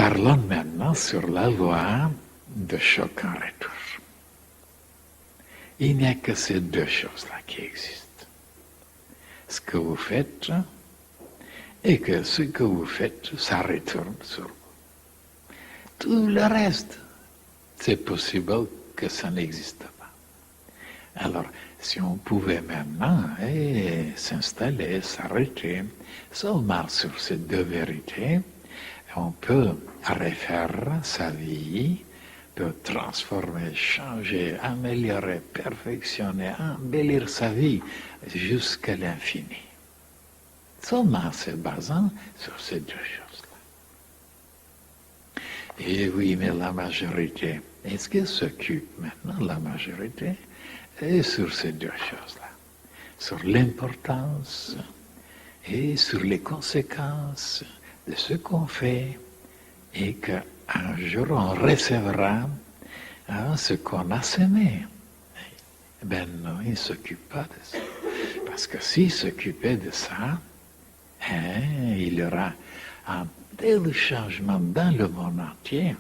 Parlons maintenant sur la loi de choc en retour. Il n'y a que ces deux choses-là qui existent. Ce que vous faites et que ce que vous faites, ça retourne sur vous. Tout le reste, c'est possible que ça n'existe pas. Alors, si on pouvait maintenant s'installer, s'arrêter seulement sur ces deux vérités, on peut refaire sa vie, peut transformer, changer, améliorer, perfectionner, embellir sa vie jusqu'à l'infini. Seulement se basant sur ces deux choses-là. Et oui, mais la majorité, est-ce qu'elle s'occupe maintenant, la majorité, et sur ces deux choses-là, sur l'importance et sur les conséquences de ce qu'on fait, et qu'un jour on recevra ce qu'on a semé. Ben non, il ne s'occupe pas de ça. Parce que s'il s'occupait de ça, il y aura un tel changement dans le monde entier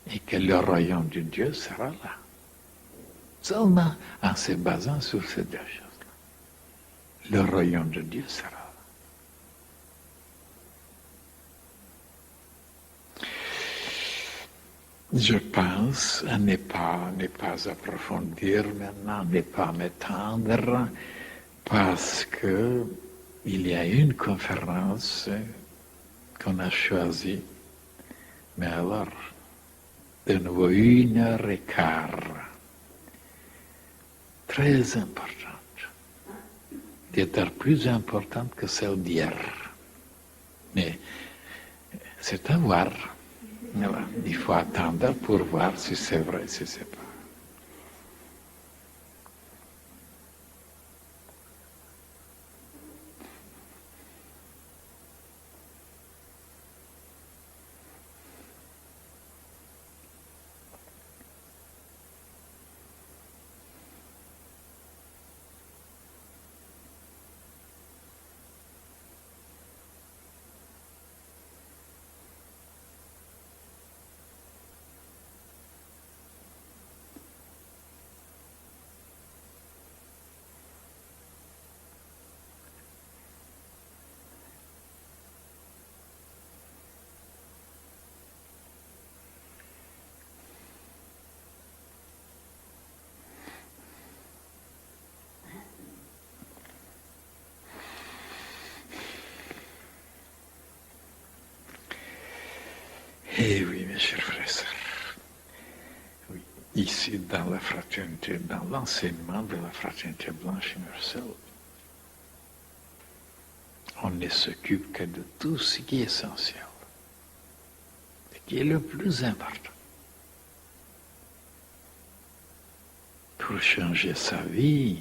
et que le royaume de Dieu sera là. Seulement en se basant sur ces deux choses-là. Le royaume de Dieu sera là. Je pense à ne pas approfondir maintenant, ne pas m'étendre, parce que il y a une conférence qu'on a choisie, mais alors, de nouveau 1h15, très importante, peut-être plus importante que celle d'hier. Mais c'est à voir. Alors, il faut attendre pour voir si c'est vrai, si c'est pas. Eh oui, mes chers frères et sœurs, oui, ici dans la fraternité, dans l'enseignement de la fraternité blanche universelle, on ne s'occupe que de tout ce qui est essentiel, ce qui est le plus important. Pour changer sa vie,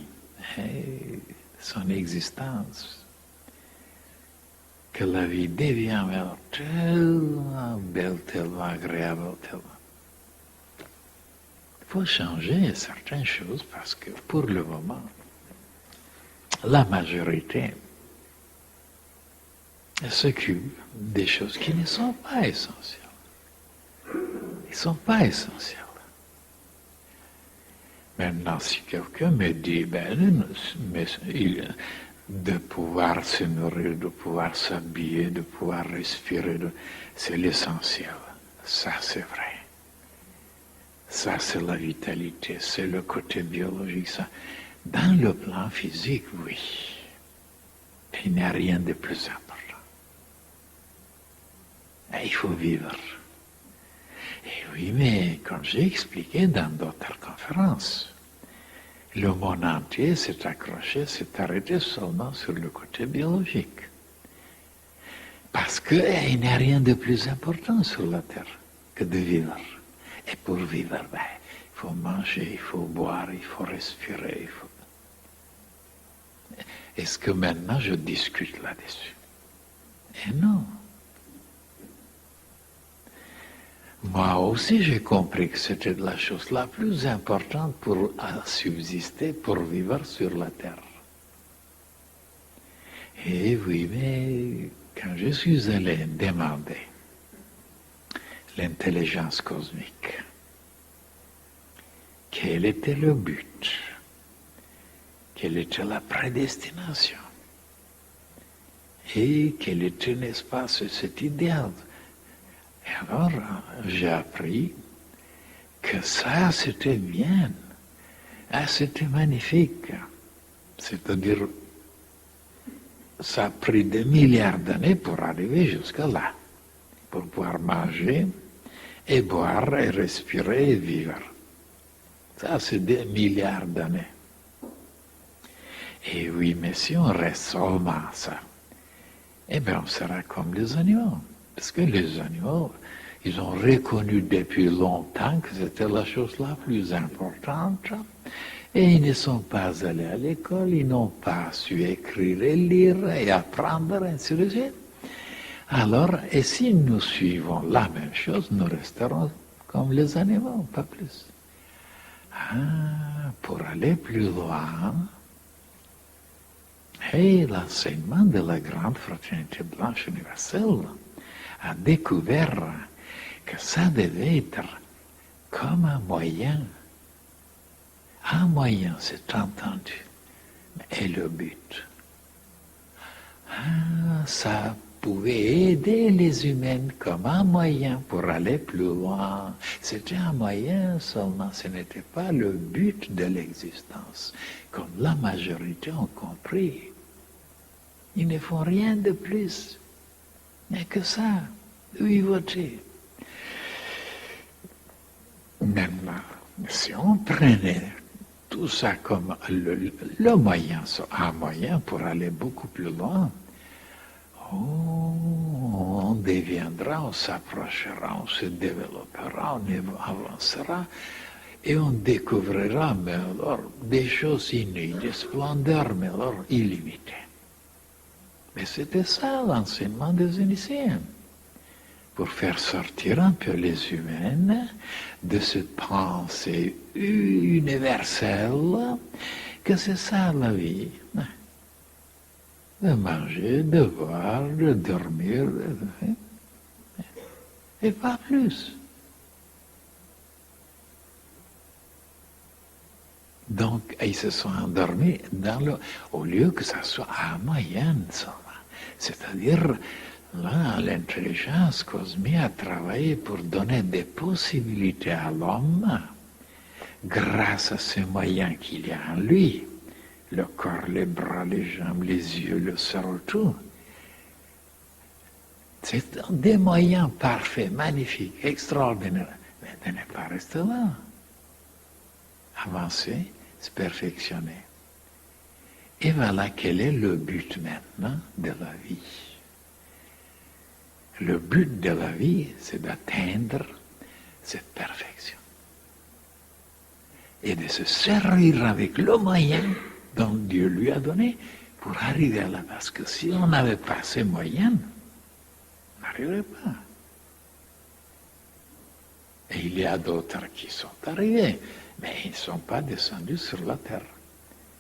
son existence, que la vie devient tellement belle, tellement agréable, tellement. Il faut changer certaines choses parce que pour le moment, la majorité s'occupe des choses qui ne sont pas essentielles. Ils ne sont pas essentiels. Maintenant, si quelqu'un me dit, de pouvoir se nourrir, de pouvoir s'habiller, de pouvoir respirer, c'est l'essentiel. Ça, c'est vrai. Ça, c'est la vitalité, c'est le côté biologique. Ça. Dans le plan physique, oui. Il n'y a rien de plus important. Et il faut vivre. Et oui, mais comme j'ai expliqué dans d'autres conférences, le monde entier s'est accroché, s'est arrêté seulement sur le côté biologique. Parce qu'il n'y a rien de plus important sur la Terre que de vivre. Et pour vivre, il faut manger, il faut boire, il faut respirer. Est-ce que maintenant je discute là-dessus? Et non. Moi aussi, j'ai compris que c'était la chose la plus importante pour subsister, pour vivre sur la terre. Et oui, mais quand je suis allé demander l'intelligence cosmique. Quel était le but? Quelle était la prédestination? Et quel était, n'est-ce pas, cet idéal? Et alors, j'ai appris que ça, c'était bien. Ah, c'était magnifique. C'est-à-dire, ça a pris des milliards d'années pour arriver jusqu'à là, pour pouvoir manger et boire et respirer et vivre. Ça, c'est des milliards d'années. Et oui, mais si on reste seulement à ça, eh bien, on sera comme les animaux. Parce que les animaux, ils ont reconnu depuis longtemps que c'était la chose la plus importante. Et ils ne sont pas allés à l'école, ils n'ont pas su écrire et lire et apprendre, ainsi de suite. Alors, et si nous suivons la même chose, nous resterons comme les animaux, pas plus. Ah, pour aller plus loin, et l'enseignement de la grande fraternité blanche universelle a découvert que ça devait être comme un moyen. Un moyen, c'est entendu, et le but. Ah, ça pouvait aider les humains comme un moyen pour aller plus loin. C'était un moyen seulement, ce n'était pas le but de l'existence, comme la majorité ont compris. Ils ne font rien de plus, mais que ça, vivoter. Maintenant, si on prenait tout ça comme le moyen, un moyen pour aller beaucoup plus loin, on deviendra, on s'approchera, on se développera, on avancera et on découvrira mais alors, des choses inouïes, des splendeurs mais alors illimitées. Mais c'était ça l'enseignement des initiés, pour faire sortir un peu les humains de cette pensée universelle que c'est ça la vie. De manger, de boire, de dormir, et pas plus. Donc, ils se sont endormis au lieu que ça soit à moyenne seulement. C'est-à-dire, là, l'intelligence cosmique a travaillé pour donner des possibilités à l'homme grâce à ces moyens qu'il y a en lui. Le corps, les bras, les jambes, les yeux, le cerveau, tout. C'est des moyens parfaits, magnifiques, extraordinaires. Mais de ne pas rester là. Avancer, se perfectionner. Et voilà quel est le but maintenant de la vie. Le but de la vie, c'est d'atteindre cette perfection. Et de se servir avec le moyen dont Dieu lui a donné pour arriver à là. Parce que si on n'avait pas ces moyens, on n'arriverait pas. Et il y a d'autres qui sont arrivés, mais ils ne sont pas descendus sur la terre.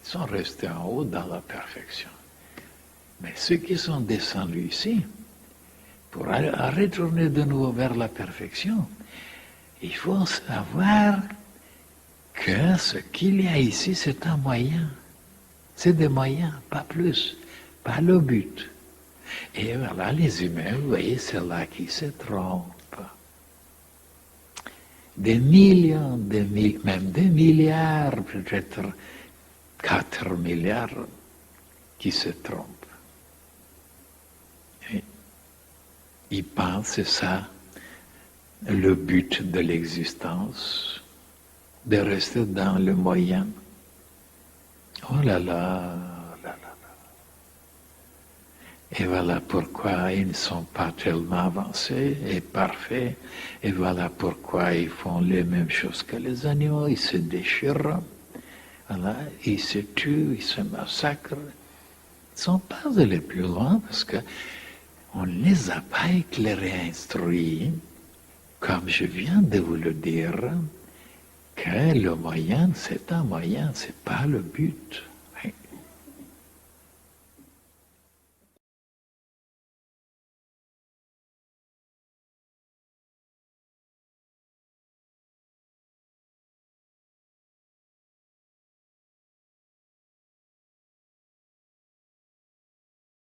Ils sont restés en haut dans la perfection. Mais ceux qui sont descendus ici, pour retourner de nouveau vers la perfection, il faut savoir que ce qu'il y a ici, c'est un moyen. C'est des moyens, pas plus, pas le but. Et voilà, les humains, vous voyez, c'est là qu'ils se trompent. Des millions, même des milliards, peut-être 4 milliards, qui se trompent. Et ils pensent, c'est ça, le but de l'existence, de rester dans le moyen. Oh là là, là là là. Et voilà pourquoi ils ne sont pas tellement avancés et parfaits. Et voilà pourquoi ils font les mêmes choses que les animaux. Ils se déchirent, voilà, ils se tuent, ils se massacrent. Ils ne sont pas allés plus loin parce qu'on ne les a pas éclairés, instruits, comme je viens de vous le dire, que le moyen, c'est un moyen, c'est pas le but.